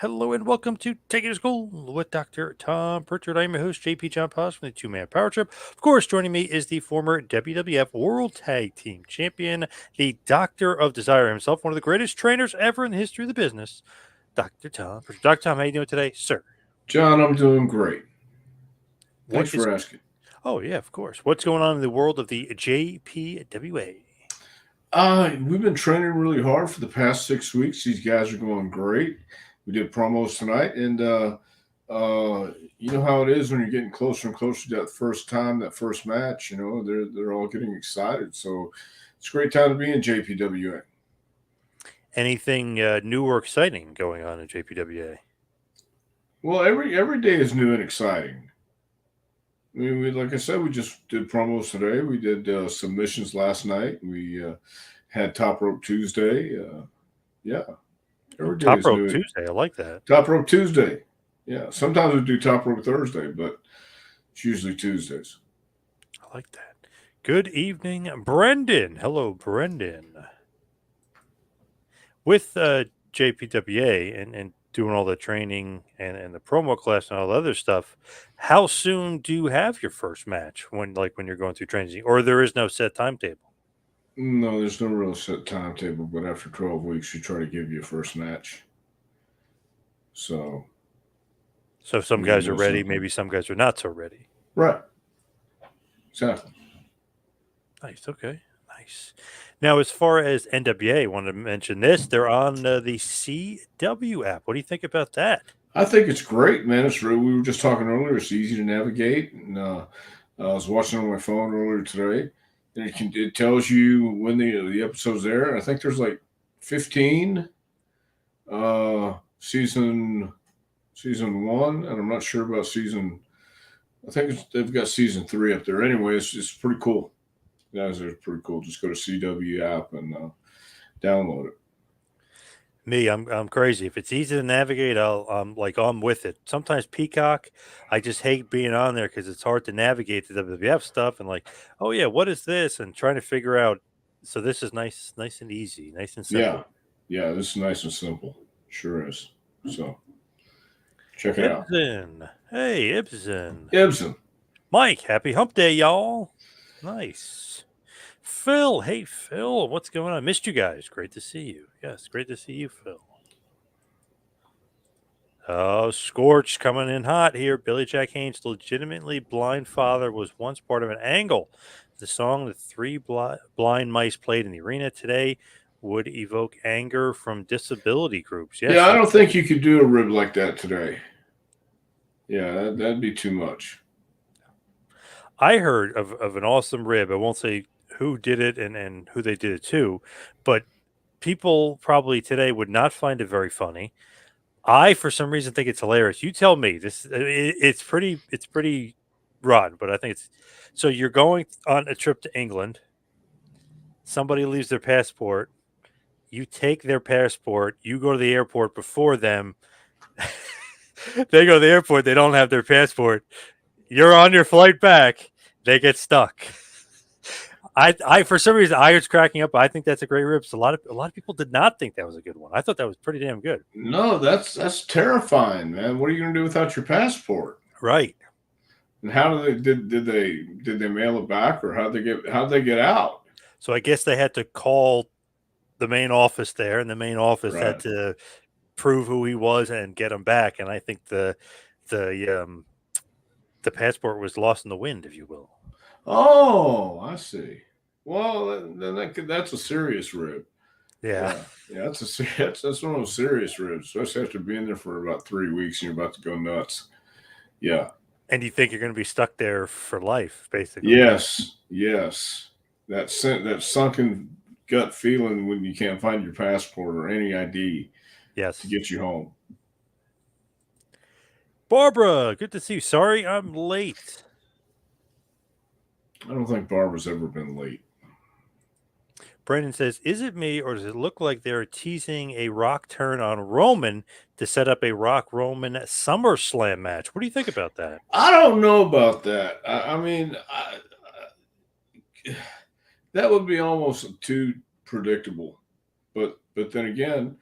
Hello and welcome to Take It to School with Dr. Tom Prichard. I'm your host, JP John Paz from the Two Man Power Trip. Of course, joining me is the former WWF World Tag Team Champion, the Doctor of Desire himself, one of the greatest trainers ever in the history of the business, Dr. Tom Prichard. Dr. Tom, how you doing today, sir? John, I'm doing great. What Thanks is. for asking. Oh, yeah, of course. What's going on in the world of the JPWA? We've been training really hard for the past 6 weeks. These guys are going great. We did promos tonight, and you know how it is when you're getting closer and closer to that first time, that first match. You know they're all getting excited. So it's a great time to be in JPWA. Anything new or exciting going on in JPWA? Well, every day is new and exciting. I mean, like I said, we just did promos today. We did submissions last night. We had Top Rope Tuesday. Yeah, Oh, every day Top is Rope new. Tuesday. I like that. Top Rope Tuesday. Yeah, sometimes we do Top Rope Thursday, but it's usually Tuesdays. I like that. Good evening, Brendan. Hello, Brendan. With JPWA and doing all the training and the promo class and all the other stuff, how soon do you have your first match when you're going through training? Or there is no set timetable? No, there's no real set timetable, but after 12 weeks, you try to give you a first match. So So it's some going to be guys are real ready, simple. maybe some guys are not so ready. Right. Exactly. Nice. Okay. Nice. Now, as far as NWA, I wanted to mention this. They're on the CW app. What do you think about that? I think it's great, man. We were just talking earlier. It's easy to navigate, and I was watching on my phone earlier today, and it tells you when the episode's there. I think there's like 15 uh, season season one, and I'm not sure about season. I think they've got season three up there. Anyway, it's pretty cool. Guys, are pretty cool. Just go to CW app and download it. Me, I'm crazy. If it's easy to navigate, I'm with it. Sometimes Peacock, I just hate being on there because it's hard to navigate the WWF stuff and oh yeah, what is this? And trying to figure out. So this is nice and easy, nice and Yeah, simple. yeah. This is nice and simple. Sure is. So check it out. Ibsen, hey Ibsen, Ibsen. Mike, happy Hump Day, y'all. Nice. Phil, hey Phil, what's going on? Missed you guys. Great to see you. Yes, great to see you, Phil. Oh, Scorch coming in hot here. Billy Jack Haynes' legitimately blind father was once part of an angle. The song that three blind mice played in the arena today would evoke anger from disability groups. Yeah, Yes, I don't think you could do a rib like that today. Yeah, that'd be too much. I heard of an awesome rib. I won't say who did it and who they did it to, but people probably today would not find it very funny. I, for some reason, think it's hilarious. You tell me. It's pretty rotten, but I think it's so. You're going on a trip to England. Somebody leaves their passport. You take their passport. You go to the airport before them. They go to the airport. They don't have their passport. You're on your flight back. They get stuck. For some reason, I was cracking up. I think that's a great rip. So a lot of people did not think that was a good one. I thought that was pretty damn good. No, that's terrifying, man. What are you gonna do without your passport? Right. And how did they mail it back, or how'd they get out? So I guess they had to call the main office there, and the main office had Right. to prove who he was and get him back. And I think the passport was lost in the wind, if you will. Oh, I see. Well, then that's a serious rib. Yeah. Yeah, yeah, that's one of those serious ribs, especially after being there for about 3 weeks and you're about to go nuts. Yeah. And you think you're going to be stuck there for life, basically. Yes. Yes. That sunken gut feeling when you can't find your passport or any ID to Yes. get you home. Barbara, good to see you. Sorry I'm late. I don't think Barbara's ever been late. Brandon says, is it me or does it look like they're teasing a Rock turn on Roman to set up a Rock Roman SummerSlam match? What do you think about that? I don't know about that. I mean, that would be almost too predictable. But then again,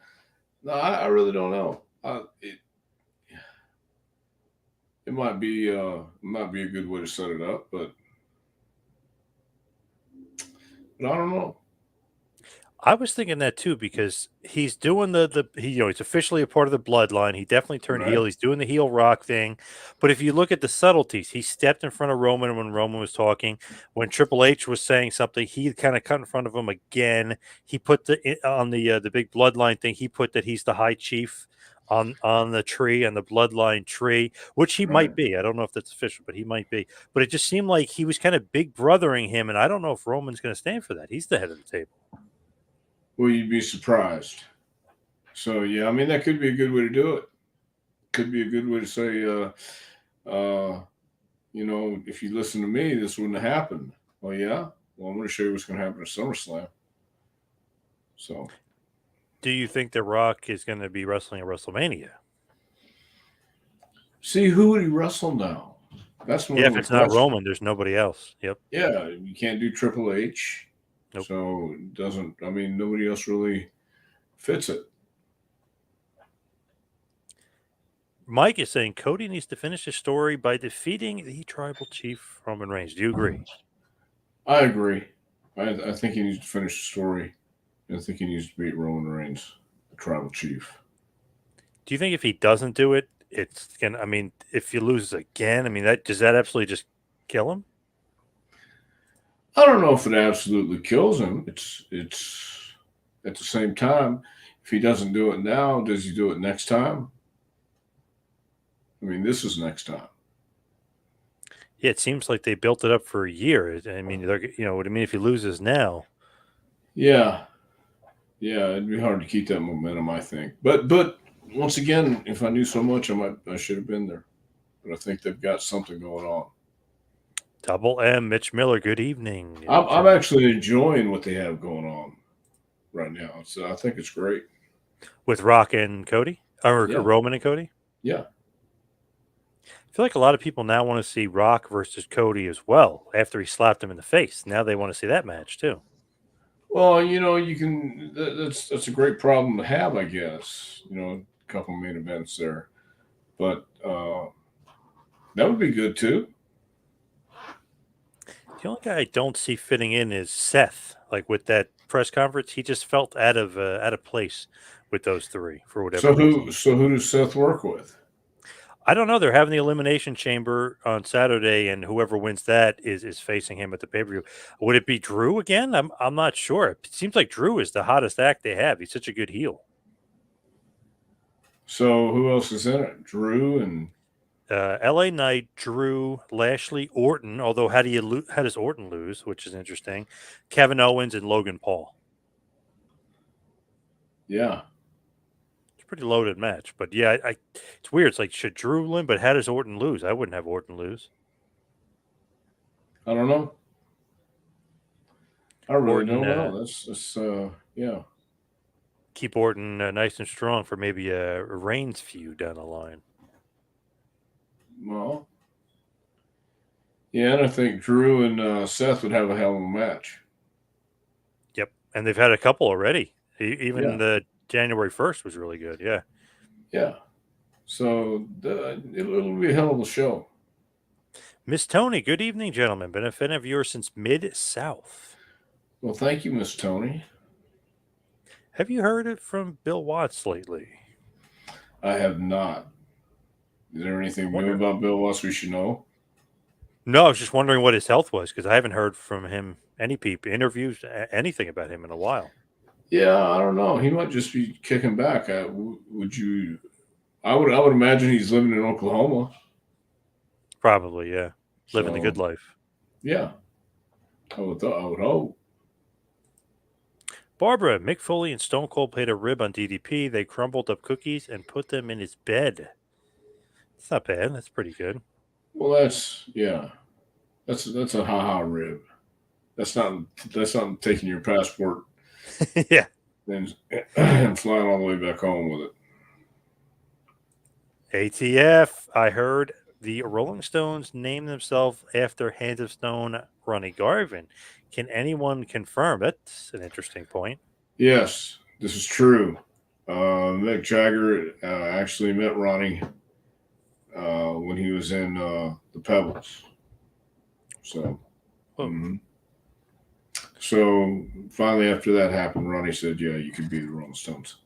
no, I really don't know. it it might be a good way to set it up, but I don't know. I was thinking that too because he's doing he's officially a part of the bloodline. He definitely turned Right. heel. He's doing the heel rock thing. But if you look at the subtleties, he stepped in front of Roman when Roman was talking. When Triple H was saying something, he kind of cut in front of him again. He put on the big bloodline thing. He put that he's the high chief on the tree, on the bloodline tree, which he Right. might be. I don't know if that's official, but he might be. But it just seemed like he was kind of big brothering him, and I don't know if Roman's going to stand for that. He's the head of the table. Well, you'd be surprised. So yeah, I mean that could be a good way to do it. Could be a good way to say, uh, if you listen to me, this wouldn't have happened. Well, yeah. Well, I'm going to show you what's going to happen at SummerSlam. So, Do you think The Rock is going to be wrestling at WrestleMania? see who would he wrestle now? That's my Yeah, if only it's not question. Roman, there's nobody else. Yep. Yeah, you can't do Triple H, Nope. so it doesn't. I mean, nobody else really fits it. Mike is saying Cody needs to finish his story by defeating the tribal chief Roman Reigns. Do you agree? I agree. I think he needs to finish the story. I think he needs to beat Roman Reigns, the Tribal Chief. Do you think if he doesn't do it, it's gonna? I mean, if he loses again, I mean, does that absolutely just kill him? I don't know if it absolutely kills him. It's at the same time, if he doesn't do it now, does he do it next time? I mean, this is next time. Yeah, it seems like they built it up for a year. I mean, what I mean. If he loses now, Yeah, yeah, it'd be hard to keep that momentum, I think. But once again, if I knew so much, I should have been there. But I think they've got something going on. Double M, Mitch Miller. Good evening, I'm gentlemen. actually enjoying what they have going on right now. So I think it's great. With Rock and Cody, or Yeah, Roman and Cody. yeah. I feel like a lot of people now want to see Rock versus Cody as well after he slapped him in the face. Now they want to see that match too. Well, you can. That's a great problem to have, I guess. A couple main events there, but that would be good too. The only guy I don't see fitting in is Seth. Like with that press conference, he just felt out of place with those three for whatever So reason. who does Seth work with? I don't know. They're having the Elimination Chamber on Saturday, and whoever wins that is facing him at the pay per view. Would it be Drew again? I'm not sure. It seems like Drew is the hottest act they have. He's such a good heel. So who else is in it? Drew and L.A. Knight, Drew, Lashley, Orton. Although how does Orton lose? Which is interesting. Kevin Owens and Logan Paul. yeah, It's a pretty loaded match, but yeah, it's weird. It's like should Drew win, but how does Orton lose? I wouldn't have Orton lose. I don't know. I really Orton don't know. That's yeah. keep Orton nice and strong for maybe a Reigns feud down the line. Well, yeah, and I think Drew and Seth would have a hell of a match. Yep, and they've had a couple already. Even Yeah, the January 1st was really good. Yeah. yeah. So it'll be a hell of a show. Miss Tony, good evening, gentlemen. Been a fan of yours since Mid South. Well, thank you, Miss Tony. Have you heard it from Bill Watts lately? I have not. Is there I anything new wonder. about Bill Watts we should know? No, I was just wondering what his health was because I haven't heard from him any interviews, anything about him in a while. Yeah, I don't know. He might just be kicking back. Would you? I would imagine he's living in Oklahoma. Probably, yeah. Living the So good life. yeah, I would hope. Barbara, Mick Foley and Stone Cold played a rib on DDP. They crumbled up cookies and put them in his bed. It's not bad. That's pretty good. Well, yeah. That's a ha rib. That's not taking your passport Yeah. and and flying all the way back home with it. ATF, I heard the Rolling Stones named themselves after Hands of Stone Ronnie Garvin. Can anyone confirm? That's an interesting point. Yes, this is true. Mick Jagger actually met Ronnie when he was in the Pebbles. So, mhm. So finally, after that happened, Ronnie said, "Yeah, you could be the Rolling Stones."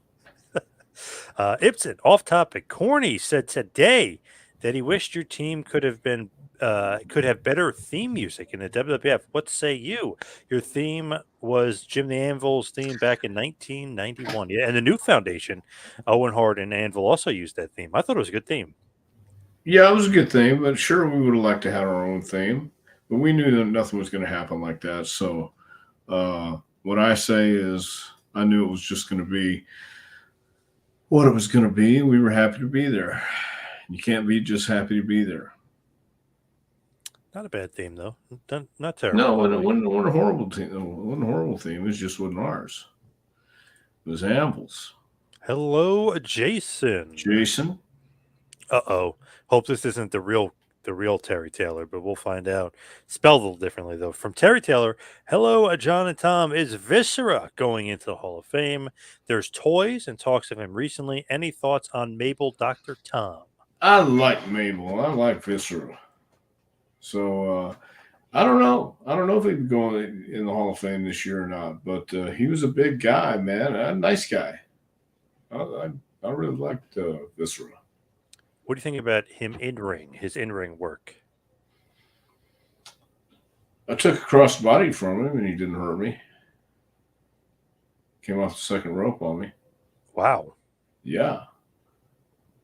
Ibsen, off topic. Corny said today that he wished your team could have better theme music in the WWF. What say you? Your theme was Jim the Anvil's theme back in 1991. Yeah, and the new foundation, Owen Hart and Anvil also used that theme. I thought it was a good theme. Yeah, it was a good thing, but sure, we would have liked to have our own theme, but we knew that nothing was going to happen like that. So, what I say is, I knew it was just going to be what it was going to be. We were happy to be there. You can't be just happy to be there. Not a bad theme though. Not No, terrible. it wasn't a horrible theme. It wasn't a horrible theme. It just wasn't ours. It was Amble's. Hello, Jason. Jason. Uh-oh. Hope this isn't the real Terry Taylor, but we'll find out. Spelled a little differently though. From Terry Taylor, hello, John and Tom. Is Viscera going into the Hall of Fame? There's toys and talks of him recently. Any thoughts on Mabel, Dr. Tom? I like Mabel. I like Viscera. So I don't know. I don't know if he'd be going in the Hall of Fame this year or not. But he was a big guy, man. A nice guy. I really liked Viscera. What do you think about him his in-ring work? I took a crossbody from him, and he didn't hurt me. Came off the second rope on me. Wow. Yeah.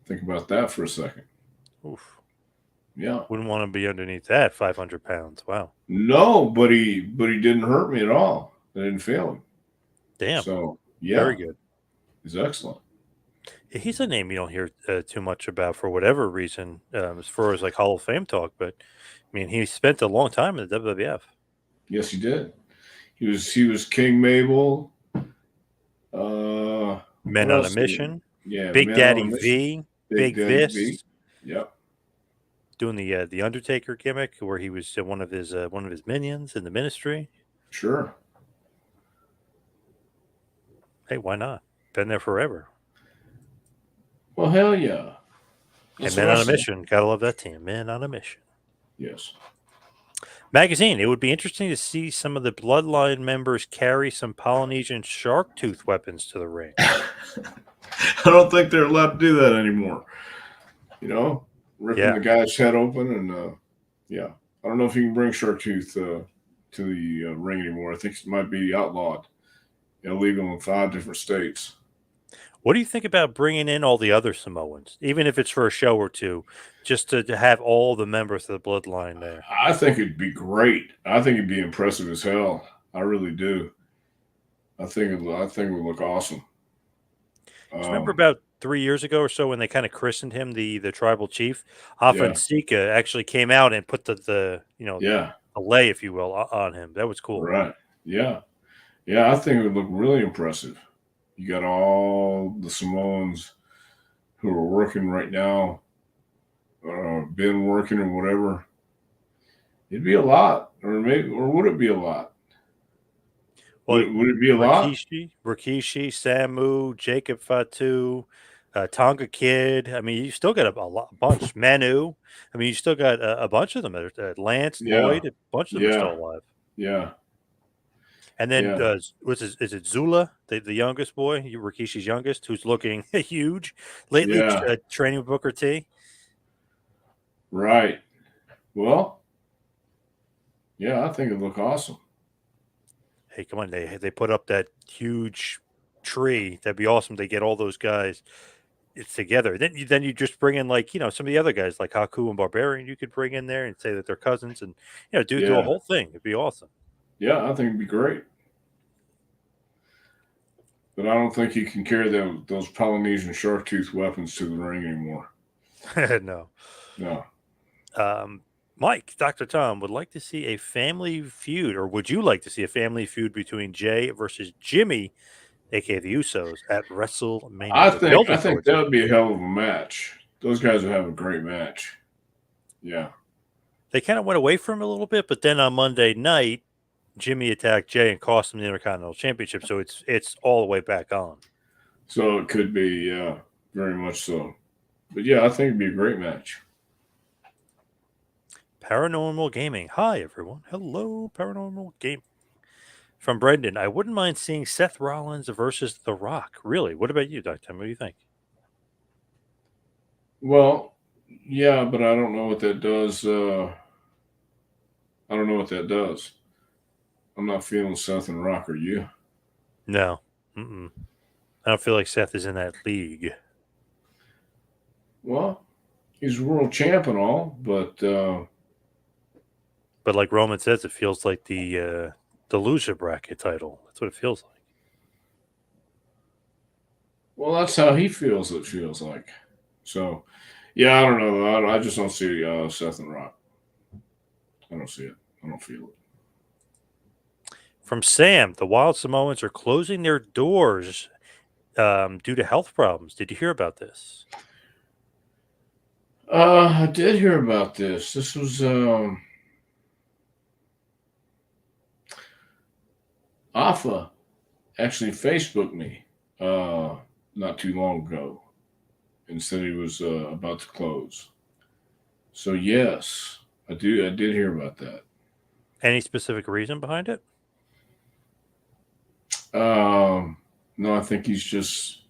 Think about that for a second. Oof. Yeah. Wouldn't want to be underneath that 500 pounds. Wow. No, but he didn't hurt me at all. I didn't feel him. Damn. So yeah, Very good. he's excellent. He's a name you don't hear too much about for whatever reason, as far as like Hall of Fame talk. But I mean, he spent a long time in the WWF. Yes, he did. He was King Mabel. Men What on a else? Mission, Yeah, Big Man on a Daddy Mission. V, Big Big Daddy V. Vis, Yep. doing the Undertaker gimmick, where he was one of his minions in the Ministry. Sure. Hey, why not? Been there forever. Well, hell yeah. And That's Men what I on a say. Mission, gotta love that team. Men on a Mission. Yes. Magazine. It would be interesting to see some of the Bloodline members carry some Polynesian shark tooth weapons to the ring. I don't think they're allowed to do that anymore. You know, ripping the guy's head open, and yeah, I don't know if you can bring shark tooth to the ring anymore. I think it might be outlawed, illegal in 5 different states. What do you think about bringing in all the other Samoans, even if it's for a show or two, just to have all the members of the Bloodline there? I think it'd be great. I think it'd be impressive as hell. I really do. I think it would look awesome. Do you remember about 3 years ago or so when they kind of christened him the tribal chief? Afa Sika actually came out and put the a lei, if you will, on him. That was cool. Right. Yeah. Yeah, I think it would look really impressive. You got all the Samoans who are working right now, been working or whatever. It'd be a lot, or would it be a lot? Well, would it be a lot? Rikishi, Samu, Jacob Fatu, Tonga Kid. I mean, you still got a bunch. Manu. I mean, you still got a bunch of them. Lance, Lloyd, a bunch of them are still alive. Yeah. And then, is it Zula, the youngest boy, Rikishi's youngest, who's looking huge lately, training with Booker T? Right. Well, yeah, I think it'd look awesome. Hey, come on. They put up that huge tree. That'd be awesome. They get all those guys together. Then you just bring in some of the other guys like Haku and Barbarian. You could bring in there and say that they're cousins and do a whole thing. It'd be awesome. Yeah, I think it'd be great. But I don't think you can carry those Polynesian shark tooth weapons to the ring anymore. No. Mike, Dr. Tom would like to see a family feud, or would you like to see a family feud between Jay versus Jimmy, aka the Usos, at WrestleMania? I think that would be a hell of a match. Those guys would have a great match. Yeah. They kind of went away from it a little bit, but then on Monday night, Jimmy attacked Jay and cost him the Intercontinental Championship, so it's all the way back on. So it could be, yeah, very much so. But yeah, I think it'd be a great match. Paranormal Gaming. Hi, everyone. Hello, Paranormal Gaming. From Brendan, I wouldn't mind seeing Seth Rollins versus The Rock. Really? What about you, Dr. Tim? What do you think? Well, yeah, but I don't know what that does. I don't know what that does. I'm not feeling Seth and Rock. Are you? No. Mm-mm. I don't feel like Seth is in that league. Well, he's world champ and all, but But like Roman says, it feels like the loser bracket title. That's what it feels like. well, that's how he feels. It feels like. So, yeah, I don't know. I just don't see Seth and Rock. I don't see it. I don't feel it. From Sam, the Wild Samoans are closing their doors due to health problems. Did you hear about this? I did hear about this. This was Alpha actually Facebooked me uh, not too long ago and said he was about to close. So yes, I do. I did hear about that. Any specific reason behind it? Um, no, I think he's just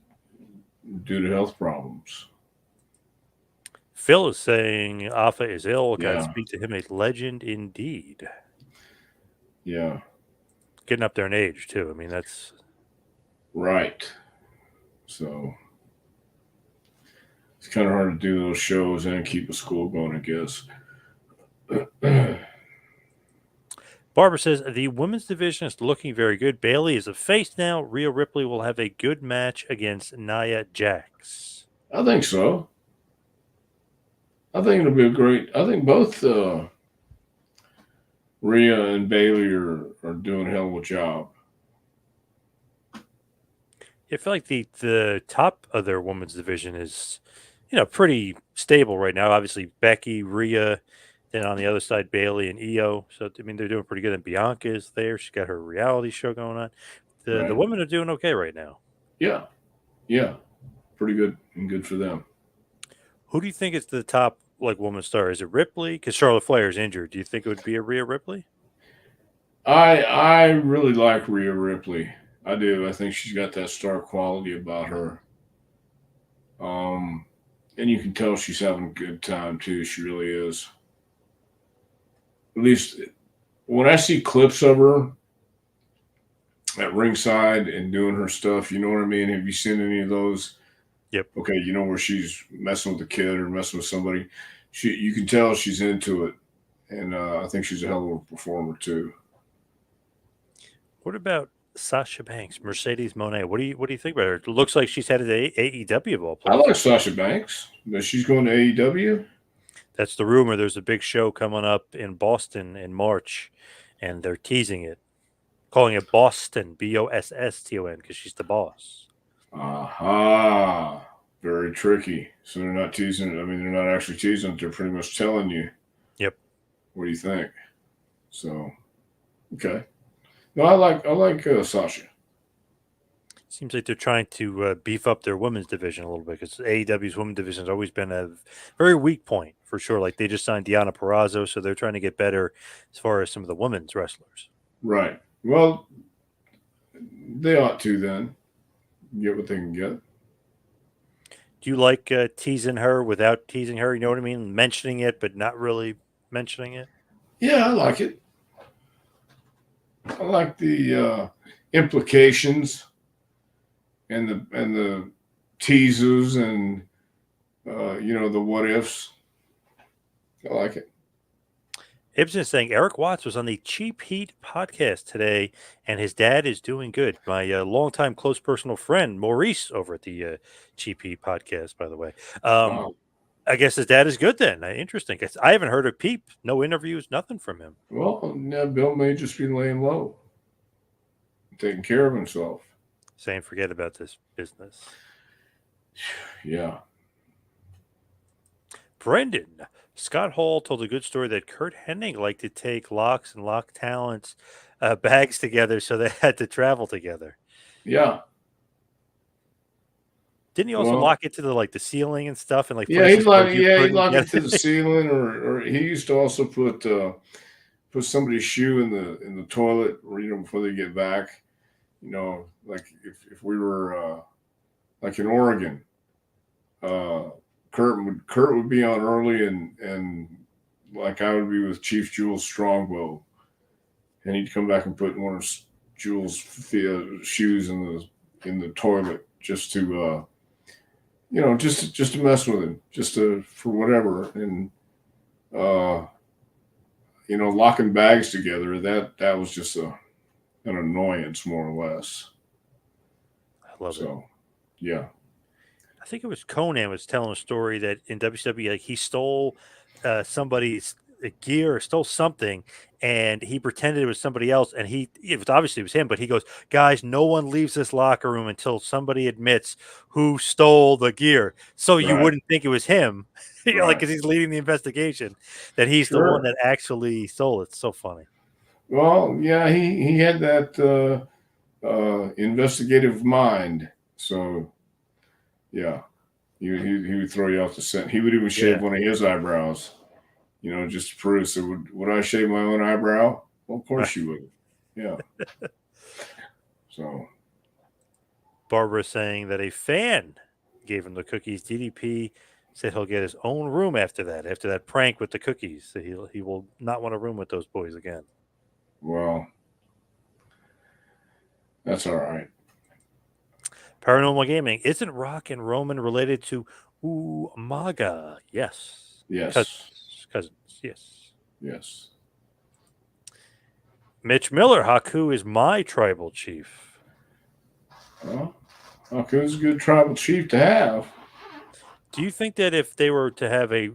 due to health problems. Phil is saying Alpha is ill. Yeah, Godspeed to him, a legend indeed. yeah, Getting up there in age too. I mean, that's right. So it's kind of hard to do those shows and keep a school going, I guess. Barbara says the women's division is looking very good. Bailey is a face now. Rhea Ripley will have a good match against Nia Jax. I think so. I think it'll be a great. I think both Rhea and Bailey are doing a hell of a job. I feel like the top of their women's division is, pretty stable right now. Obviously, Becky, Rhea, then on the other side, Bailey and Io. So I mean, they're doing pretty good. And Bianca is there. She's got her reality show going on. The Right? women are doing okay right now. Yeah, yeah, pretty good and good for them. Who do you think is the top woman star? Is it Ripley? Because Charlotte Flair is injured. Do you think it would be a Rhea Ripley? I really like Rhea Ripley. I do. I think she's got that star quality about her. Um, and you can tell she's having a good time too. She really is. At least when I see clips of her at ringside and doing her stuff, you know what I mean? Have you seen any of those? Yep. Okay, you know where she's messing with a kid or messing with somebody. You can tell she's into it, and I think she's a hell of a performer too. What about Sasha Banks, Mercedes Monet? What do you think about her? It looks like she's headed to AEW of all I like places. Sasha Banks, but she's going to AEW. That's the rumor. There's a big show coming up in Boston in March, and they're teasing it, calling it Boston, Boston, because she's the boss. Aha, very tricky. So they're not teasing it. I mean, they're not actually teasing it. They're pretty much telling you. Yep. What do you think? So, okay. No, I like Sasha. Seems like they're trying to beef up their women's division a little bit because AEW's women's division has always been a very weak point for sure. Like they just signed Deonna Purrazzo, so they're trying to get better as far as some of the women's wrestlers. Right. Well, they ought to then get what they can get. Do you like teasing her without teasing her? You know what I mean? Mentioning it, but not really mentioning it. Yeah, I like it. I like the implications and the teasers and the what ifs. I like it. Ibsen is saying Eric Watts was on the Cheap Heat podcast today, and his dad is doing good. My longtime close personal friend Maurice over at the Cheap Heat podcast, by the way. Wow. I guess his dad is good then. Interesting. I haven't heard a peep. No interviews, nothing from him. Well, yeah, Bill may just be laying low, taking care of himself. Saying forget about this business. Yeah. Brendan. Scott Hall told a good story that Kurt Hennig liked to take Locks and Lock Talent's bags together so they had to travel together. Yeah. Didn't he also Well, lock it to the ceiling and stuff, and like yeah, he'd places where lock you he'd couldn't lock get it to the it? ceiling, or he used to also put somebody's shoe in the toilet, or before they get back. Like if we were like in Oregon, uh, Kurt would be on early, and like I would be with Chief Jules Strongbow, and he'd come back and put one of Jules' shoes in the toilet just to just to mess with him, just to for whatever, and uh, locking bags together, that was just an annoyance, more or less. I love it. So, yeah, I think it was Conan was telling a story that in WCW, like he stole somebody's gear or stole something, and he pretended it was somebody else, and it was him, but he goes, "Guys, no one leaves this locker room until somebody admits who stole the gear, so you right, wouldn't think it was him, like right, because he's leading the investigation, that he's the one sure. that actually stole it." It's so funny. Well, yeah, he had that investigative mind, so yeah, he would throw you off the scent. He would even shave Yeah. one of his eyebrows, just to prove. So would I shave my own eyebrow? Well, of course you would. Yeah. So Barbara saying that a fan gave him the cookies. DDP said he'll get his own room after that prank with the cookies. So he will not want a room with those boys again. well, that's all right. Paranormal Gaming. Isn't Rock and Roman related to Umaga? Yes. Yes. Cousins. Cousins. Yes. Yes. Mitch Miller. Haku is my tribal chief. Well, Haku's a good tribal chief to have. Do you think that if they were to have a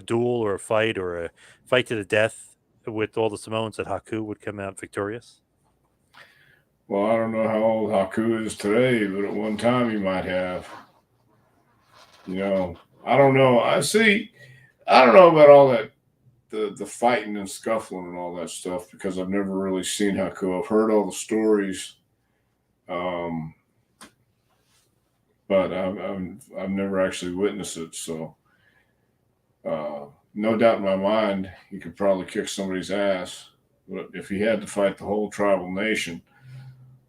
duel or a fight to the death with all the Samoans, that Haku would come out victorious? Well, I don't know how old Haku is today, but at one time he might have. I don't know. I don't know about all that, the fighting and scuffling and all that stuff, because I've never really seen Haku. I've heard all the stories, um, but I've never actually witnessed it. So, no doubt in my mind, he could probably kick somebody's ass. But if he had to fight the whole tribal nation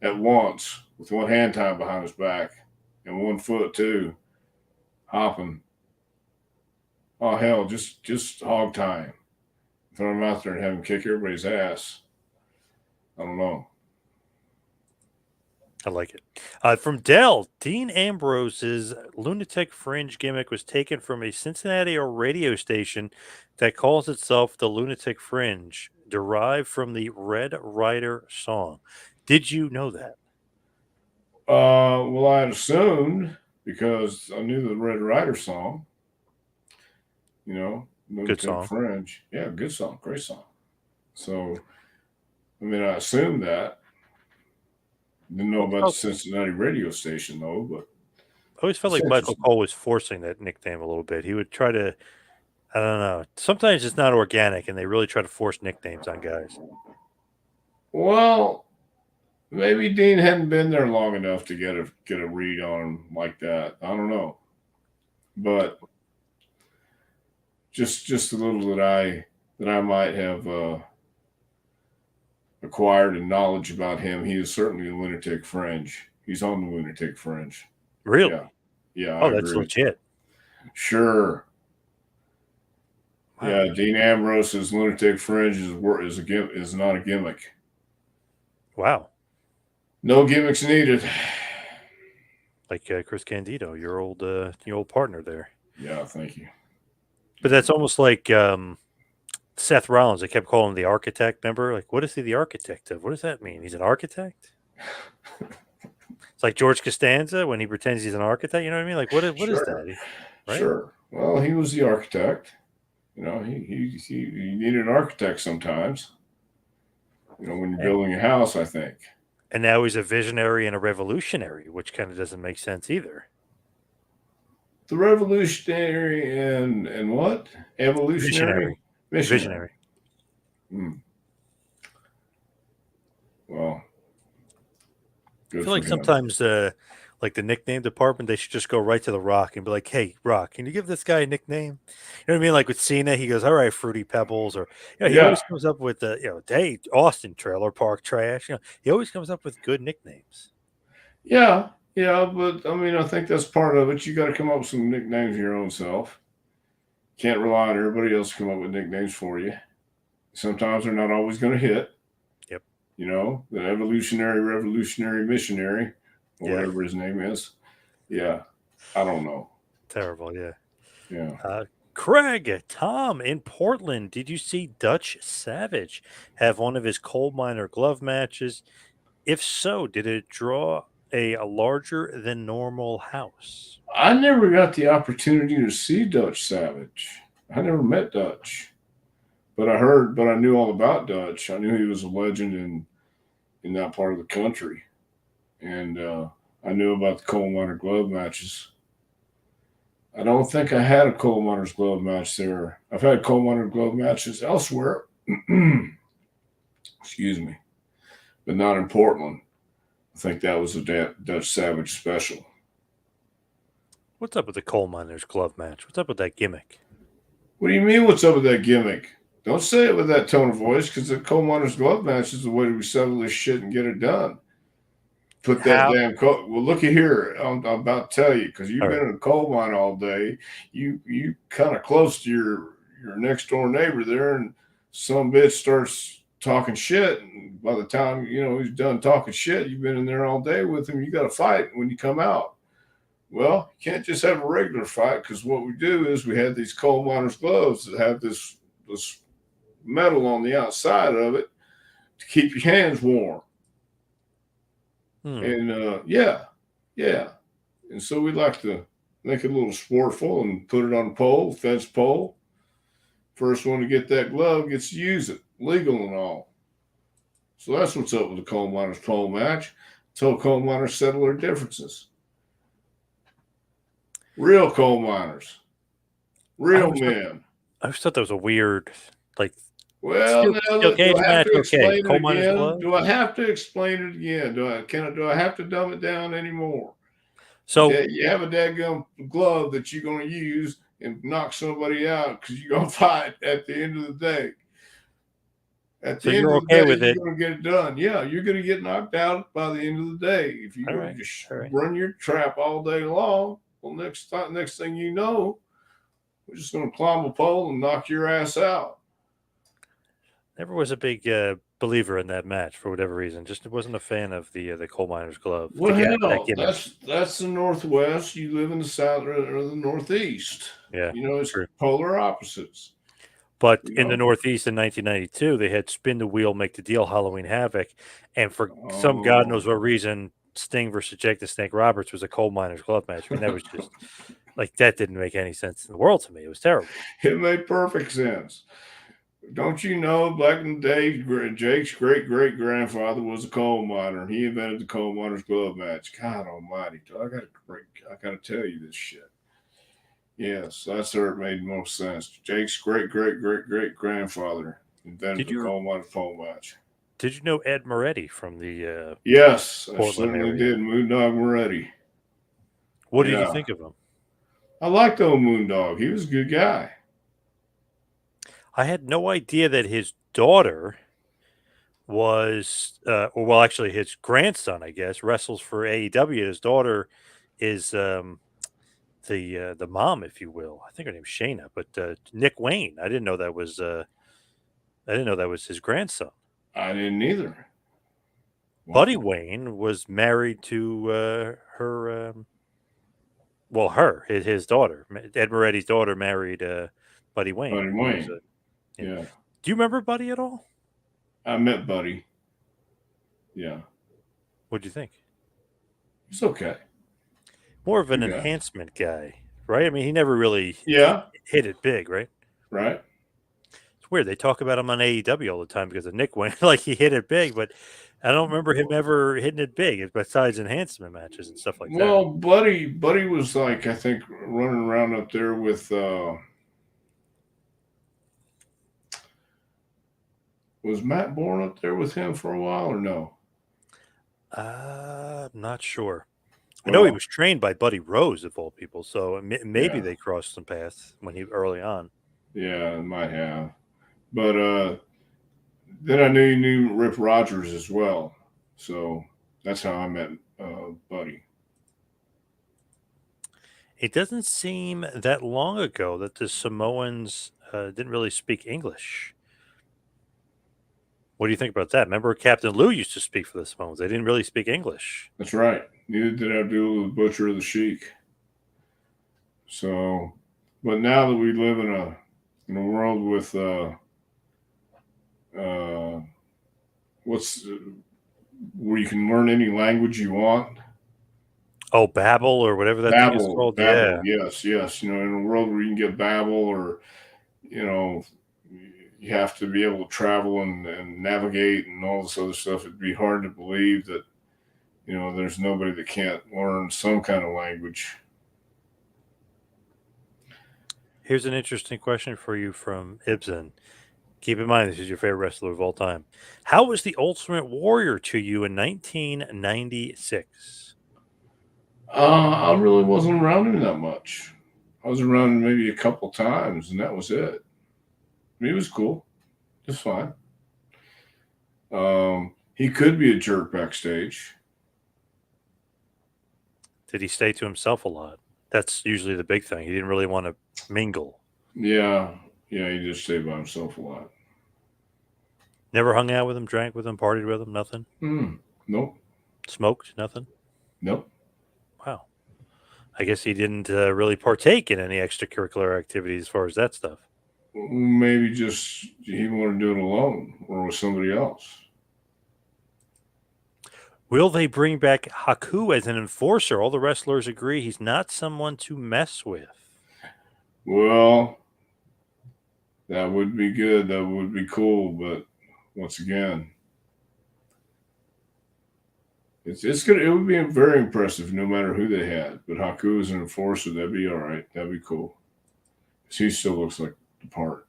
at once, with one hand tied behind his back and one foot too, hopping, oh hell, just hog tie him, throw him out there and have him kick everybody's ass. I don't know. I like it. From Dell, Dean Ambrose's lunatic fringe gimmick was taken from a Cincinnati radio station that calls itself the Lunatic Fringe, derived from the Red Rider song. Did you know that? Well, I had assumed, because I knew the Red Rider song, Good Lunatic song. Fringe. Yeah, good song, great song. So, I mean, I assumed that. Didn't know about the Cincinnati radio station though, but I always felt it's like Michael interesting. Cole was forcing that nickname a little bit. He would try to, I don't know. Sometimes it's not organic, and they really try to force nicknames on guys. Well, maybe Dean hadn't been there long enough to get a read on him like that. I don't know, but just a little that I might have acquired in knowledge about him. He is certainly a lunatic fringe. He's on the lunatic fringe. Really? Yeah, yeah, I Oh, that's agree with you. legit. Sure. Wow. Yeah, Dean Ambrose's lunatic fringe is not a gimmick. Wow. No gimmicks needed. Like Chris Candido, your old partner there. Yeah, thank you. But that's almost like Seth Rollins. They kept calling him the architect. Remember, like, what is he the architect of? What does that mean? He's an architect. It's like George Costanza when he pretends he's an architect. You know what I mean? Like, what is Sure, that? Right? sure. Well, he was the architect. He needed an architect sometimes. When you're And, building a house, I think. and now he's a visionary and a revolutionary, which kind of doesn't make sense either. The revolutionary and what? Evolutionary? Visionary, Missionary. visionary. Hmm. Well, I good feel for like him. sometimes, like the nickname department, they should just go right to the Rock and be like, "Hey, Rock, can you give this guy a nickname?" You know what I mean? Like with Cena, he goes, "All right, Fruity Pebbles," or he Yeah, always comes up with the "Hey, Austin Trailer Park Trash." He always comes up with good nicknames. yeah, yeah. But I mean, I think that's part of it. You got to come up with some nicknames your own self. Can't rely on everybody else to come up with nicknames for you. Sometimes they're not always going to hit. Yep. The evolutionary, revolutionary, missionary, or Yeah. whatever his name is. Yeah, I don't know. Terrible. Yeah. Yeah, Craig, Tom in Portland. Did you see Dutch Savage have one of his coal miner glove matches? If so, did it draw a larger than normal house? I never got the opportunity to see Dutch Savage. I never met Dutch, but I knew all about Dutch. I knew he was a legend in that part of the country, and I knew about the coal miner glove matches. I don't think I had a coal miner's glove match there. I've had coal miner glove matches elsewhere. Excuse me, but not in Portland. I think that was a Dutch Savage special. What's up with the coal miner's glove match? What's up with that gimmick? What do you mean? What's up with that gimmick? Don't say it with that tone of voice, because the coal miner's glove match is the way we settle this shit and get it done. Put that How? damn coal. Well, looky here. I'm about to tell you, because you've All been right. in a coal mine all day. You kind of close to your next door neighbor there, and some bitch starts talking shit. And by the time he's done talking shit, you've been in there all day with him. You got to fight when you come out. Well, you can't just have a regular fight, because what we do is we have these coal miners' gloves that have this metal on the outside of it to keep your hands warm. Hmm. And yeah, yeah. And so we like to make it a little sportful and put it on a pole, fence pole. First one to get that glove gets to use it, legal and all. So that's what's up with the coal miners' pole match. Until coal miners settle their differences. Real coal miners, I real always thought I always thought that was a weird, like Well, steel now steel look, do cage I have match. to Okay, explain it coal miner's again? glove. Do I have to explain it again? Do I have to dumb it down anymore? So You have a dadgum glove that you're going to use and knock somebody out because you're going to fight at the end of the day. At so the end you're of the okay day, with it? you're going to get it done. Yeah, you're going to get knocked out by the end of the day. If you're All going right. to just All right. run your trap all day long, well, next thing you know, we're just going to climb a pole and knock your ass out. Never was a big believer in that match for whatever reason. Just wasn't a fan of the coal miner's glove. Well, That hell, gimmick. that's the Northwest. You live in the South or the Northeast. Yeah. It's True. polar opposites. But You in the know. Northeast in 1992, they had Spin the Wheel, Make the Deal, Halloween Havoc, and for some God knows Oh, what reason, Sting versus Jake the Snake Roberts was a coal miner's glove match. I mean, that was just like that didn't make any sense in the world to me. It was terrible. it made perfect sense. Don't you know? Back in the day, Jake's great great grandfather was a coal miner, and he invented the coal miner's glove match. God Almighty! I gotta tell you this shit. Yes, that's where it made most sense. Jake's great great great great grandfather invented Did the you coal miner's pole match. did you know Ed Moretti from the Yes, I Portland certainly area? did. Moondog Moretti. What did you Yeah, think of him? I liked old Moondog. He was a good guy. I had no idea that his daughter was, or well, actually, his grandson, I guess, wrestles for AEW. His daughter is the mom, if you will. I think her name's Shayna, but Nick Wayne. I didn't know that was his grandson. I didn't either. Buddy Wow. Wayne was married to her. Well, his daughter, Ed Moretti's daughter, married Buddy Wayne, Buddy who was Wayne. a. Yeah. Yeah. Do you remember Buddy at all? I met Buddy. Yeah. What'd you think? He's okay. More of an Good guy. enhancement guy, right? I mean, he never really Yeah. hit it big, right? Right. It's weird. They talk about him on AEW all the time because of Nick Wayne. Like he hit it big, but I don't remember him ever hitting it big besides enhancement matches and stuff like that. Well, Buddy was like, I think, running around up there with was Matt Bourne up there with him for a while or no? I'm not sure. I know he Well, was trained by Buddy Rose of all people, so maybe yeah, they crossed some paths when he early on. yeah, it might have. But then I knew he knew Rip Rogers as well. So that's how I met Buddy. It doesn't seem that long ago that the Samoans didn't really speak English. What do you think about that? Remember, Captain Lou used to speak for the Samoans. They didn't really speak English. That's right. Neither did Abdul the Butcher of the Sheik. So, but now that we live in a world with uh, what's where you can learn any language you want. Oh, Babel or whatever that thing is called. Babel, Yeah. yes, yes. You know, in a world where you can get Babel, or you know, you have to be able to travel and navigate and all this other stuff. It'd be hard to believe that there's nobody that can't learn some kind of language. Here's an interesting question for you from Ibsen. Keep in mind, this is your favorite wrestler of all time. How was the Ultimate Warrior to you in 1996? I really wasn't around him that much. I was around him maybe a couple times, and that was it. I mean, he was cool, just fine. He could be a jerk backstage. Did he stay to himself a lot? That's usually the big thing. He didn't really want to mingle. Yeah, yeah, he just stayed by himself a lot. Never hung out with him, drank with him, partied with him, nothing. Nope, Smoked, nothing. nope. Wow. I guess he didn't really partake in any extracurricular activities as far as that stuff. Maybe just he wanted to do it alone or with somebody else. Will they bring back Haku as an enforcer? All the wrestlers agree he's not someone to mess with. Well, that would be good. That would be cool. But once again, it's good. It would be very impressive no matter who they had. But Haku as an enforcer, that'd be all right. That'd be cool. 'Cause he still looks like the part.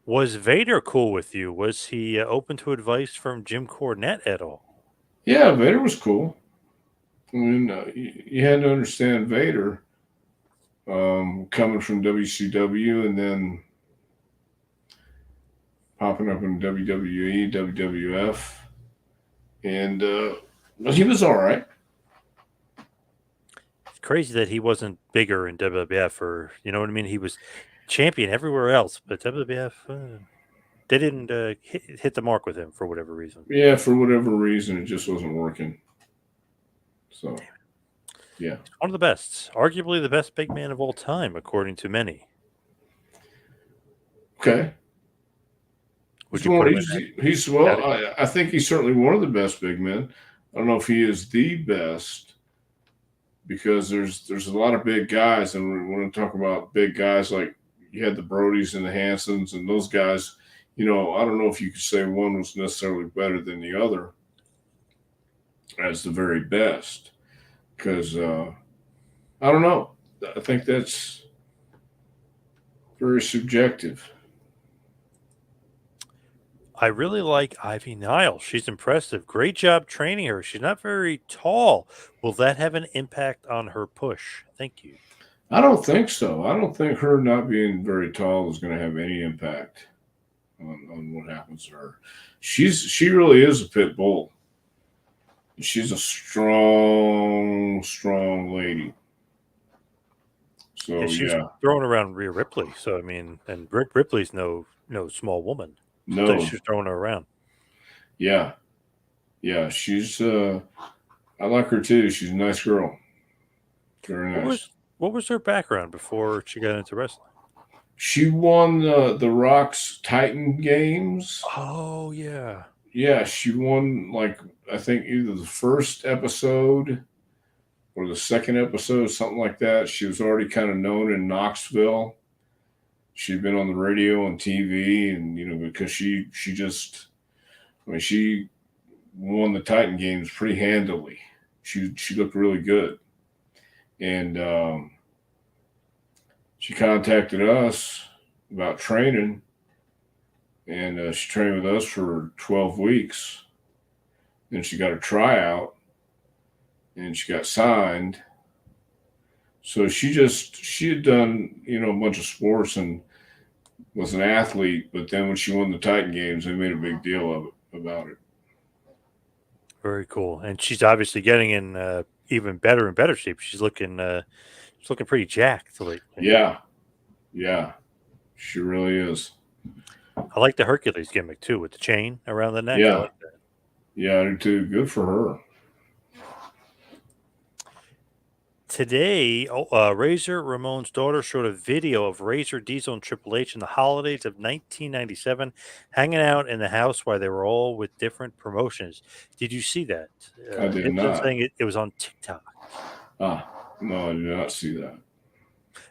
Was Vader cool with you? Was he open to advice from Jim Cornette at all? Yeah, Vader was cool. I mean, you had to understand Vader coming from WCW and then popping up in WWE, WWF, and he was all right. It's crazy that he wasn't bigger in WWF, or you know what I mean. He was champion everywhere else, but WWF they didn't hit the mark with him for whatever reason. Yeah, for whatever reason, it just wasn't working. So, yeah. One of the best, arguably the best big man of all time, according to many. Okay. Would you put him in He's that well. category? I think he's certainly one of the best big men. I don't know if he is the best because there's a lot of big guys, and we want to talk about big guys like you had the Brodies and the Hansons and those guys. I don't know if you could say one was necessarily better than the other as the very best because I don't know. I think that's very subjective. I really like Ivy Nile. She's impressive. Great job training her. She's not very tall. Will that have an impact on her push? Thank you. I don't think so. I don't think her not being very tall is going to have any impact on what happens to her. She really is a pit bull. She's a strong, strong lady. So Yeah, she was yeah, throwing around Rhea Ripley. So I mean, and Ripley's no small woman. So no, she's throwing her around. yeah, yeah. She's I like her too. She's a nice girl. Very What nice. was her background before she got into wrestling? She won the Rock's Titan Games. Oh yeah. Yeah, she won like I think either the first episode or the second episode, something like that. She was already kind of known in Knoxville. She'd been on the radio and TV, and because she just, I mean, she won the Titan Games pretty handily. She looked really good, and she contacted us about training, and she trained with us for 12 weeks. Then she got a tryout, and she got signed. So she had done, a bunch of sports and was an athlete, but then when she won the Titan Games, they made a big deal about it. Very cool. And she's obviously getting in even better and better shape. She's looking pretty jacked lately. Yeah, yeah, she really is. I like the Hercules gimmick too, with the chain around the neck. I Yeah, like that. yeah, I do too. Good for her. Today, Razor Ramon's daughter showed a video of Razor, Diesel, and Triple H in the holidays of 1997, hanging out in the house while they were all with different promotions. Did you see that? I did Nipton not. saying it was on TikTok. No, I did not see that.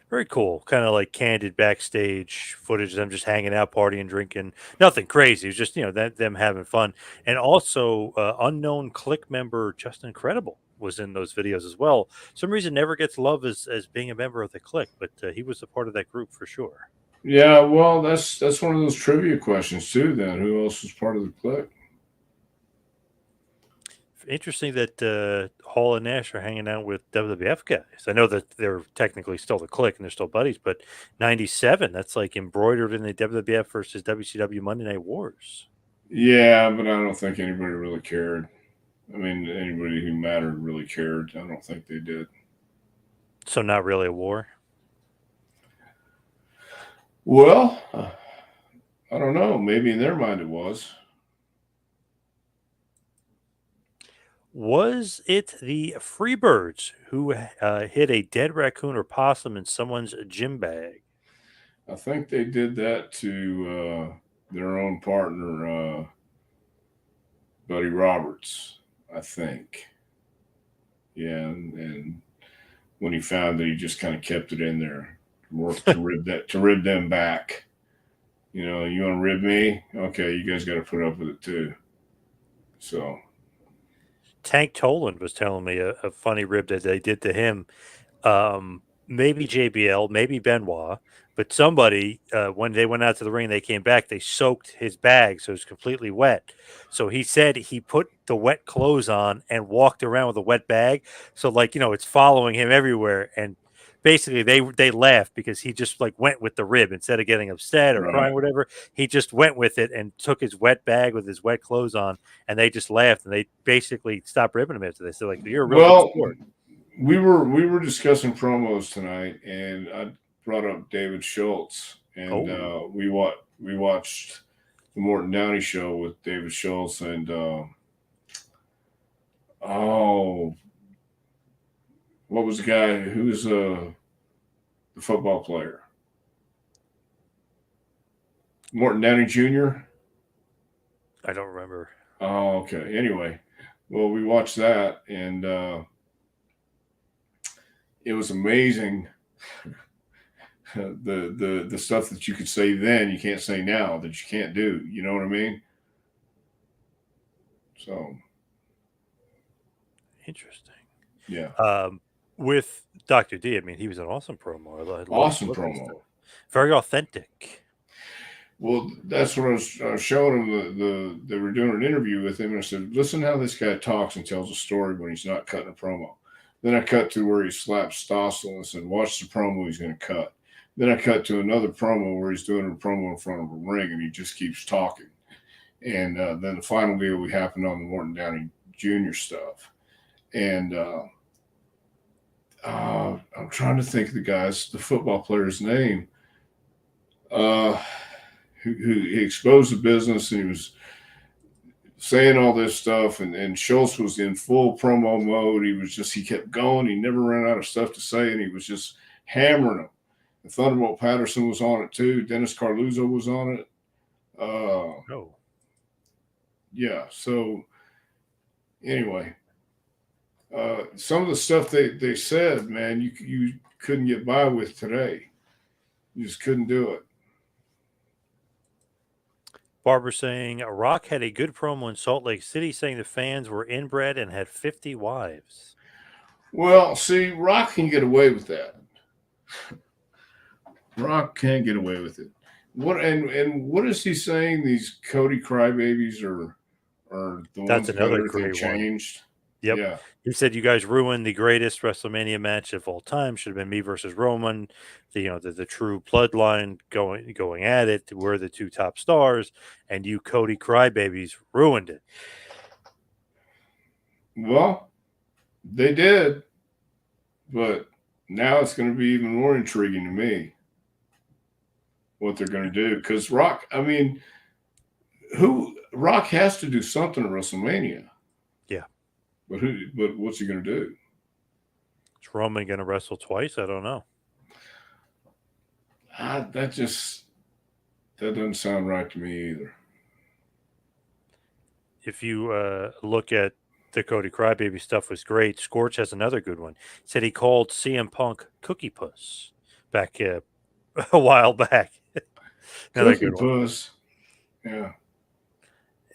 Very cool. Kind of like candid backstage footage of them just hanging out, partying, drinking. Nothing crazy. It was just, them having fun. And also, unknown Click member Justin Credible was in those videos as well. Some reason never gets love as being a member of the Click, but he was a part of that group for sure. Yeah, well, that's one of those trivia questions too. Then, who else was part of the clique? Interesting that Hall and Nash are hanging out with WWF guys. I know that they're technically still the Click and they're still buddies, but 97, that's like embroidered in the WWF versus WCW Monday Night Wars. Yeah, but I don't think anybody really cared. I mean, anybody who mattered really cared. I don't think they did. So not really a war. Well, I don't know. Maybe in their mind it was. Was it the Freebirds who hid a dead raccoon or possum in someone's gym bag? I think they did that to their own partner, Buddy Roberts. I think. Yeah, and when he found that, he just kind of kept it in there, worked to rib them back. You want to rib me? Okay, you guys got to put up with it too. So Tank Toland was telling me a funny rib that they did to him. Maybe JBL, maybe Benoit, but somebody, when they went out to the ring, they came back, they soaked his bag so it was completely wet. So he said he put the wet clothes on and walked around with a wet bag. So it's following him everywhere. And basically they laughed because he just went with the rib instead of getting upset or crying right. or whatever. He just went with it and took his wet bag with his wet clothes on, and they just laughed and they basically stopped ribbing him after this. They're like, "You're a real good Well, sport." we were discussing promos tonight, and I brought up David Schultz, and Oh, we watched the Morton Downey show with David Schultz, and oh, what was the guy who was the football player? Morton Downey Jr. I don't remember. Oh, okay. Anyway, well, we watched that, and it was amazing. The stuff that you could say then you can't say now, that you can't do. You know what I mean? So Interesting. yeah, With Dr. D, I mean, he was an awesome promo. I awesome love that stuff. promo. Very authentic. Well, that's what I was showing him. They were doing an interview with him, and I said, "Listen how this guy talks and tells a story when he's not cutting a promo." Then I cut to where he slaps Stossel and said, "Watch the promo he's going to cut." Then I cut to another promo where he's doing a promo in front of a ring, and he just keeps talking. And then the final deal we happened on the Morton Downey Jr. stuff, and I'm trying to think of the football player's name. Who he exposed the business, and he was saying all this stuff, and Schultz was in full promo mode. He kept going. He never ran out of stuff to say, and he was just hammering them. And Thunderbolt Patterson was on it too. Dennis Carluzzo was on it. Oh, Yeah. So anyway, some of the stuff they said, man, you couldn't get by with today. You just couldn't do it. Barbara saying Rock had a good promo in Salt Lake City, saying the fans were inbred and had 50 wives. Well, see, Rock can get away with that. Rock can get away with it. What is he saying? These Cody crybabies are the That's ones that got another everything great one. changed. Yep. Yeah. He said you guys ruined the greatest WrestleMania match of all time. Should have been me versus Roman. The true bloodline going at it. We're the two top stars, and you Cody crybabies ruined it. Well, they did, but now it's going to be even more intriguing to me what they're going to do because Rock. I mean, Rock has to do something at WrestleMania. Yeah. But who? But what's he going to do? Is Roman going to wrestle twice? I don't know. That doesn't sound right to me either. If you look at the Cody Crybaby stuff was great. Scorch has another good one. He said he called CM Punk Cookie Puss back a while back. Another Cookie good one. Puss. Yeah.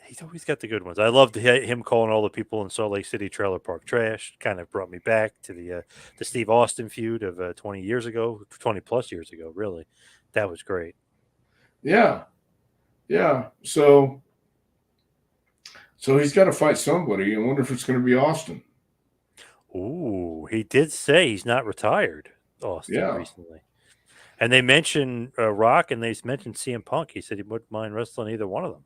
He's always got the good ones. I loved him calling all the people in Salt Lake City trailer park trash. Kind of brought me back to the Steve Austin feud of 20 years ago, 20 plus years ago, really. That was great. Yeah. Yeah. So he's got to fight somebody. I wonder if it's going to be Austin. Ooh, he did say he's not retired, Austin, recently. And they mentioned Rock and they mentioned CM Punk. He said he wouldn't mind wrestling either one of them.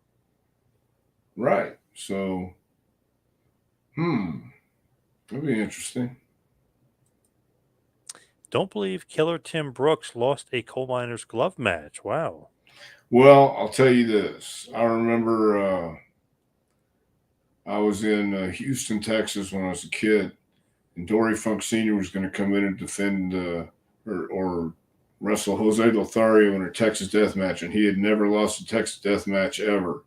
Right. So, that'd be interesting. Don't believe Killer Tim Brooks lost a coal miner's glove match. Wow. Well, I'll tell you this. I remember I was in Houston, Texas when I was a kid, and Dory Funk Sr. was going to come in and defend or wrestle Jose Lothario in a Texas Death Match, and he had never lost a Texas Death Match ever.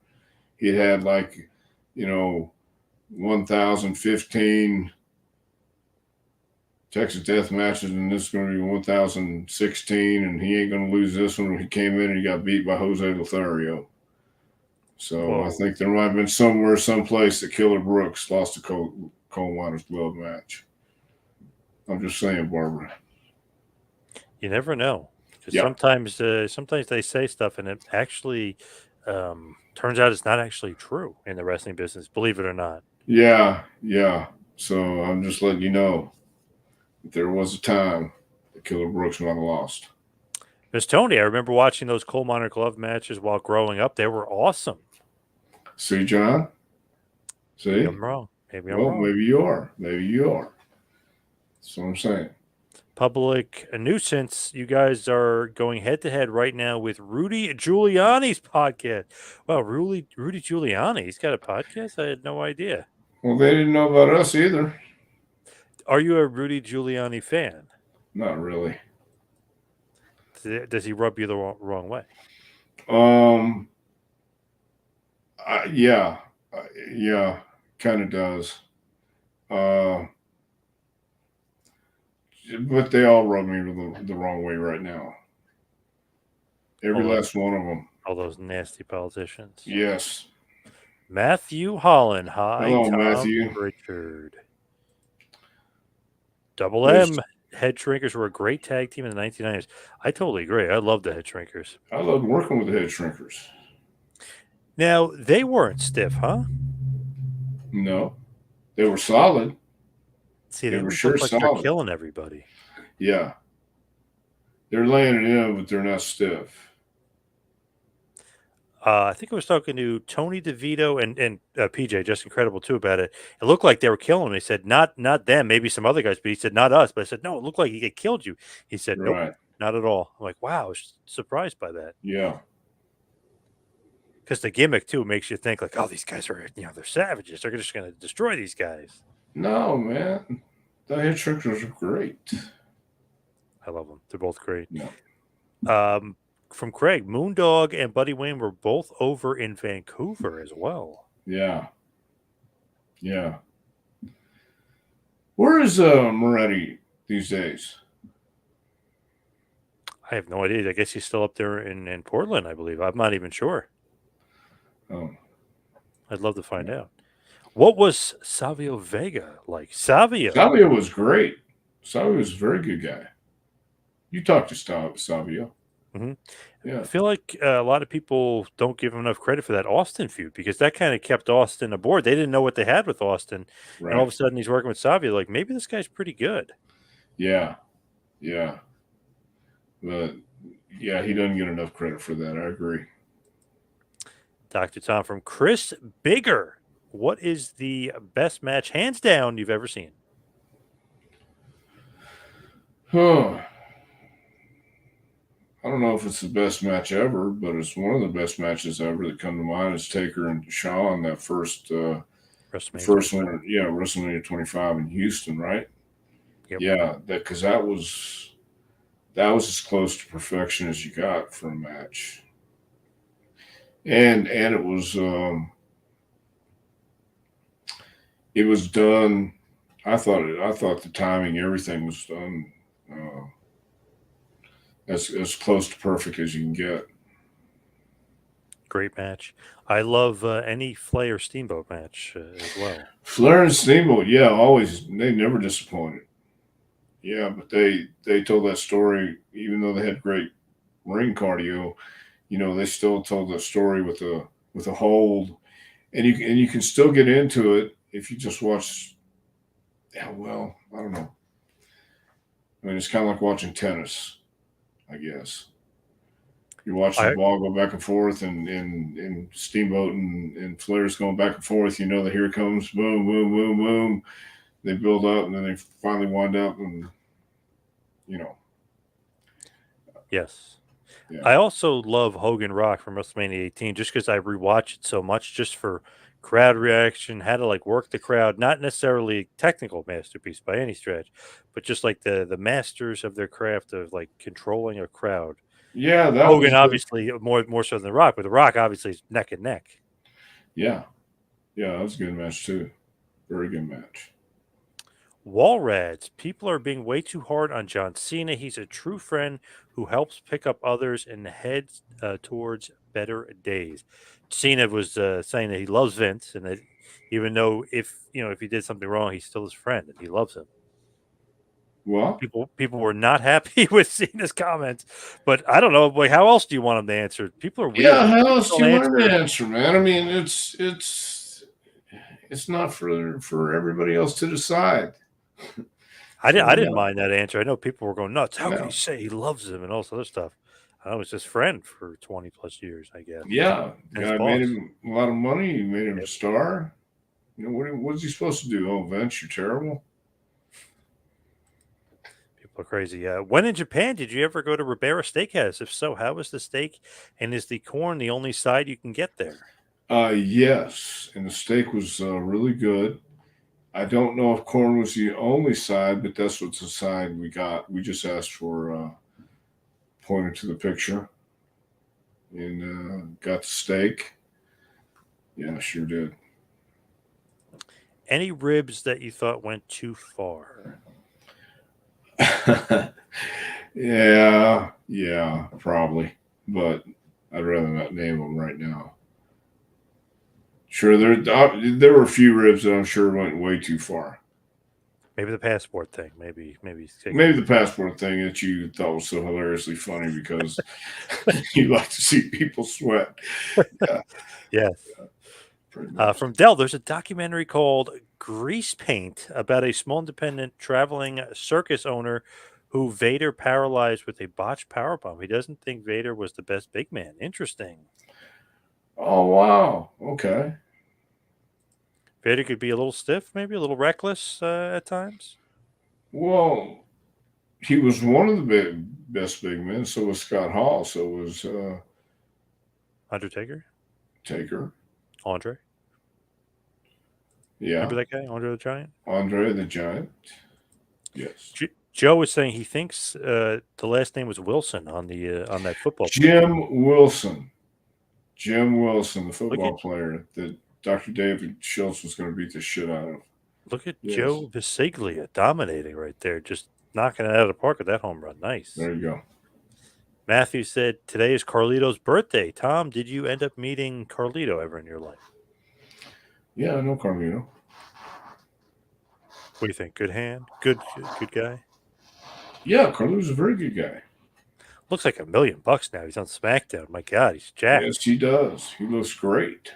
He had 1,015 Texas Death Matches, and this is going to be 1,016, and he ain't going to lose this one. When he came in and he got beat by Jose Lothario. So whoa. I think there might have been someplace that Killer Brooks lost a coal miner's glove match. I'm just saying, Barbara. You never know. Sometimes they say stuff and it actually turns out it's not actually true in the wrestling business, believe it or not. Yeah. So I'm just letting you know that there was a time that Killer Brooks might have lost. Miss Tony, I remember watching those coal miner glove matches while growing up. They were awesome. See, John? See? Maybe I'm wrong. Maybe you are. That's what I'm saying. Public nuisance. You guys are going head to head right now with Rudy Giuliani's podcast. Wow, Rudy Giuliani, he's got a podcast? I had no idea. Well, they didn't know about us either. Are you a Rudy Giuliani fan? Not really. Does he rub you the wrong way? Yeah, kind of does. But they all rub me the wrong way right now. Every last one of them. All those nasty politicians. Yes. Matthew Holland. Hi, hello, Tom Matthew. Prichard. Double M. Head Shrinkers were a great tag team in the 1990s. I totally agree. I love the Head Shrinkers. I loved working with the Head Shrinkers. Now, they weren't stiff, huh? No. They were solid. See, they were sure like solid. They're killing everybody. Yeah. They're laying it in, but they're not stiff. I think I was talking to Tony DeVito and PJ, just incredible too, about it. It looked like they were killing him. He said, not them, maybe some other guys, but he said, not us. But I said, no, it looked like he had killed you. He said, nope, not at all. I'm like, wow, I was surprised by that. Yeah. Because the gimmick too makes you think like, oh, these guys are, they're savages. They're just going to destroy these guys. No, man. The Head Shrinkers are great. I love them. They're both great. Yeah. From Craig, Moondog and Buddy Wayne were both over in Vancouver as well. Yeah. Where is Moretti these days? I have no idea. I guess he's still up there in Portland, I believe. I'm not even sure. Oh. I'd love to find out. What was Savio Vega like? Savio was great. Savio was a very good guy. You talked to Savio. Mhm. I Yeah, feel like a lot of people don't give him enough credit for that Austin feud because that kind of kept Austin aboard. They didn't know what they had with Austin, and all of right. a sudden he's working with Savio. Like maybe this guy's pretty good. Yeah, yeah. But yeah, he doesn't get enough credit for that. I agree. Dr. Tom from Chris Bigger. What is the best match, hands down, you've ever seen? Huh. I don't know if it's the best match ever, but it's one of the best matches ever that come to mind is Taker and Shawn, that the WrestleMania first 25. one, yeah, WrestleMania 25 in Houston, right? Yep. Yeah, because that was as close to perfection as you got for a match, and it was done. I thought the timing, everything was done uh, as close to perfect as you can get. Great match. I love any Flair Steamboat match as well. Flair and Steamboat, yeah, always they never disappointed. Yeah, but they told that story even though they had great ring cardio. You know, they still told the story with a hold, and you can still get into it if you just watch. Yeah, well, I don't know. I mean, it's kind of like watching tennis, I guess. You're watching I the ball go back and forth, and Steamboat and Flair's going back and forth. You know that here it comes, boom, boom, boom, boom. They build up, and then they finally wind up, and you know, yes. yeah, I also love Hogan Rock from WrestleMania 18 just because I rewatch it so much, just for crowd reaction, how to like work the crowd, not necessarily technical masterpiece by any stretch, but just like the masters of their craft of like controlling a crowd. yeah. That Hogan was the obviously more so than The Rock, but The Rock obviously is neck and neck. yeah, yeah. That was a good match too. Very good match. Wallrads, people are being way too hard on John Cena. He's a true friend who helps pick up others and heads towards better days. Cena was saying that he loves Vince and that even though if he did something wrong, he's still his friend and he loves him. Well, People were not happy with Cena's comments, but I don't know. Like, how else do you want him to answer? People are weird. yeah. Like, How people else do don't you want him to answer. answer, man? I mean, it's not for everybody else to decide. I So didn't yeah, mind that answer. I know people were going nuts. How could he yeah, say he loves him and all this other stuff? I was his friend for 20 plus years, I guess. yeah. And his Guy made boss. him a lot of money. He made him a Yep. star. You know what's he supposed to do? Oh, Vince, you're terrible. People are crazy. When in Japan did you ever go to Ribera Steakhouse? If so, how was the steak? And is the corn the only side you can get there? Yes, and the steak was really good. I don't know if corn was the only side, but that's what's the side we got. We just asked for pointed to the picture and got the steak. Yeah, sure did. Any ribs that you thought went too far? Yeah, yeah, probably, but I'd rather not name them right now. Sure, there were a few ribs that I'm sure went way too far. Maybe the passport thing. Maybe taking Maybe it. the passport thing that you thought was so hilariously funny because you like to see people sweat. Yeah, Yes. pretty much. From Dell, there's a documentary called Grease Paint about a small independent traveling circus owner who Vader paralyzed with a botched powerbomb. He doesn't think Vader was the best big man. Interesting. Oh wow. Okay. Vader could be a little stiff, maybe a little reckless at times. Well, he was one of the best big men. So was Scott Hall. So was Undertaker, Taker. Andre. Remember Yeah, that guy, Andre the Giant? Andre the Giant. Yes. Joe was saying he thinks the last name was Wilson on that football player. Jim Wilson. Jim Wilson, the Look at football player that Dr. David Schultz was going to beat the shit out of. look at Yes. Joe Visaglia dominating right there, just knocking it out of the park with that home run. Nice. There you go. Matthew said, today is Carlito's birthday. Tom, did you end up meeting Carlito ever in your life? Yeah, I know Carlino. What do you think? Good hand? Good guy? Yeah, Carlito's a very good guy. Looks like $1 million now. He's on SmackDown. My God, he's jacked. Yes, he does. He looks great.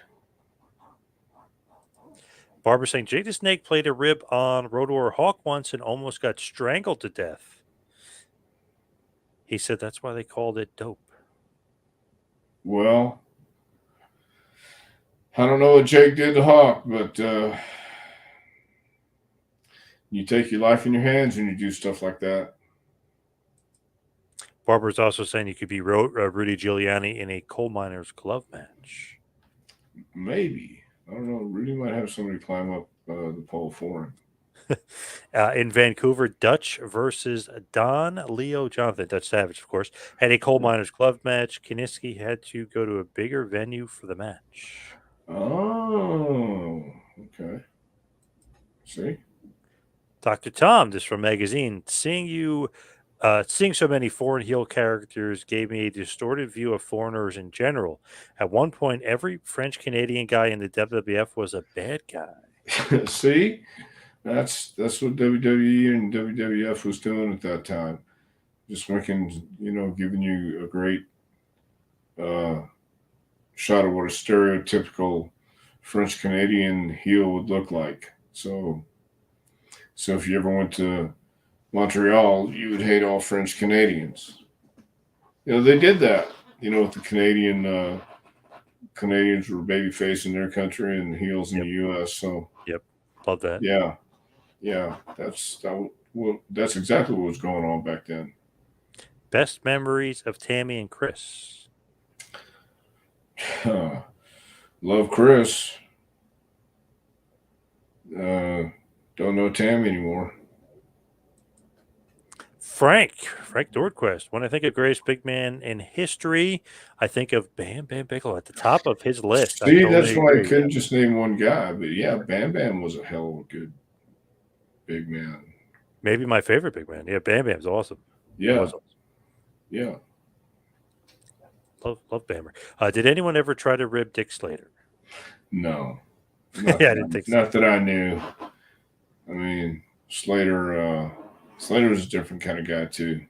Barbara saying Jake the Snake played a rib on Road Warrior Hawk once and almost got strangled to death. He said that's why they called it dope. Well, I don't know what Jake did to Hawk, but you take your life in your hands when you do stuff like that. Barbara's also saying you could be Rudy Giuliani in a coal miner's glove match. Maybe. I don't know. Rudy might have somebody climb up the pole for him. In Vancouver, Dutch versus Don Leo Jonathan, Dutch Savage, of course, had a coal miner's glove match. Kiniski had to go to a bigger venue for the match. Oh, okay. See? Dr. Tom, this from Magazine, seeing so many foreign heel characters gave me a distorted view of foreigners in general. At one point, every French Canadian guy in the WWF was a bad guy. See? That's what WWE and WWF was doing at that time. Just making, giving you a great shot of what a stereotypical French Canadian heel would look like. So if you ever went to Montreal, you would hate all French Canadians. They did that. With the Canadians were babyface in their country and heels in the U.S. So love that. Yeah, that's exactly what was going on back then. Best memories of Tammy and Chris. Love Chris. Don't know Tammy anymore. Frank Nordquist. When I think of greatest big man in history, I think of Bam Bam Bigelow at the top of his list. See, that's why I couldn't just name one guy. But yeah, Bam Bam was a hell of a good big man. Maybe my favorite big man. Yeah, Bam Bam's awesome. Yeah. Awesome. Yeah. Love Bammer. Did anyone ever try to rib Dick Slater? No. Yeah, I didn't think so. Not that I knew. I mean, Slater was a different kind of guy too.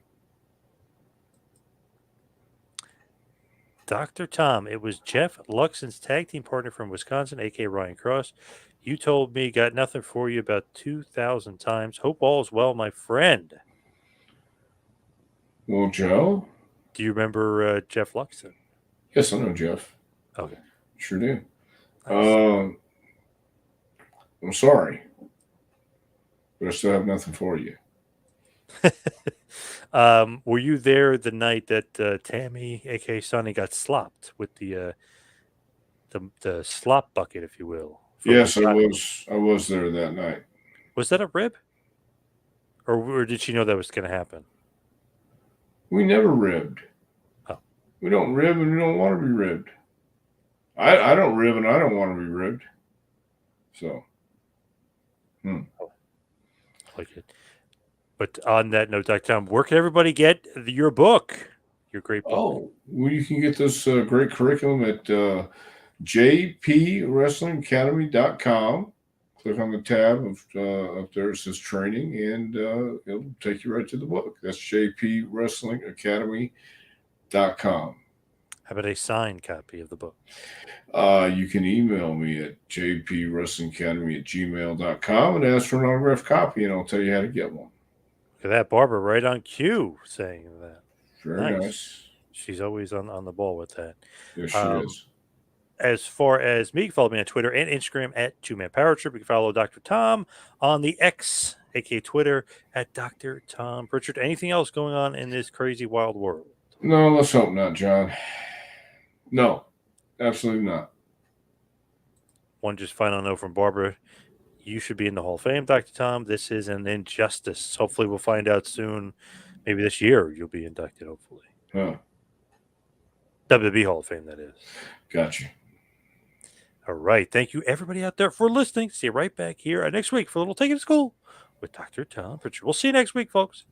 Dr. Tom, it was Jeff Luxon's tag team partner from Wisconsin, a.k.a. Ryan Cross. You told me got nothing for you about 2,000 times. Hope all is well, my friend. Well, Joe? Do you remember Jeff Luxon? Yes, I know Jeff. Okay. Sure do. Nice. I'm sorry, but I still have nothing for you. Were you there the night that Tammy, a.k.a. Sonny, got slopped with the slop bucket, if you will? Yes, I was there that night. Was that a rib? Or did she know that was going to happen? We never ribbed. Oh. We don't rib and we don't want to be ribbed. I don't rib and I don't want to be ribbed. So. Like it. But on that note, Dr. Tom, where can everybody get your book? Your great book. Oh, well, you can get this great curriculum at jpwrestlingacademy.com. Click on the tab up there. It says training, and it'll take you right to the book. That's jpwrestlingacademy.com. How about a signed copy of the book? You can email me at jpwrestlingacademy@gmail.com and ask for an autographed copy, and I'll tell you how to get one. Look at that, Barbara, right on cue saying that. Very nice. She's always on the ball with that. Yes, she is. As far as me, follow me on Twitter and Instagram at 2Man Power Trip. You can follow Dr. Tom on the X, aka Twitter, at Dr. Tom Prichard. Anything else going on in this crazy wild world? No, let's hope not, John. No, absolutely not. One just final note from Barbara. You should be in the Hall of Fame, Dr. Tom. This is an injustice. Hopefully we'll find out soon. Maybe this year you'll be inducted, hopefully. Huh. WWE Hall of Fame, that is. Gotcha. All right. Thank you, everybody out there, for listening. See you right back here next week for a little Take It to School with Dr. Tom Prichard. We'll see you next week, folks.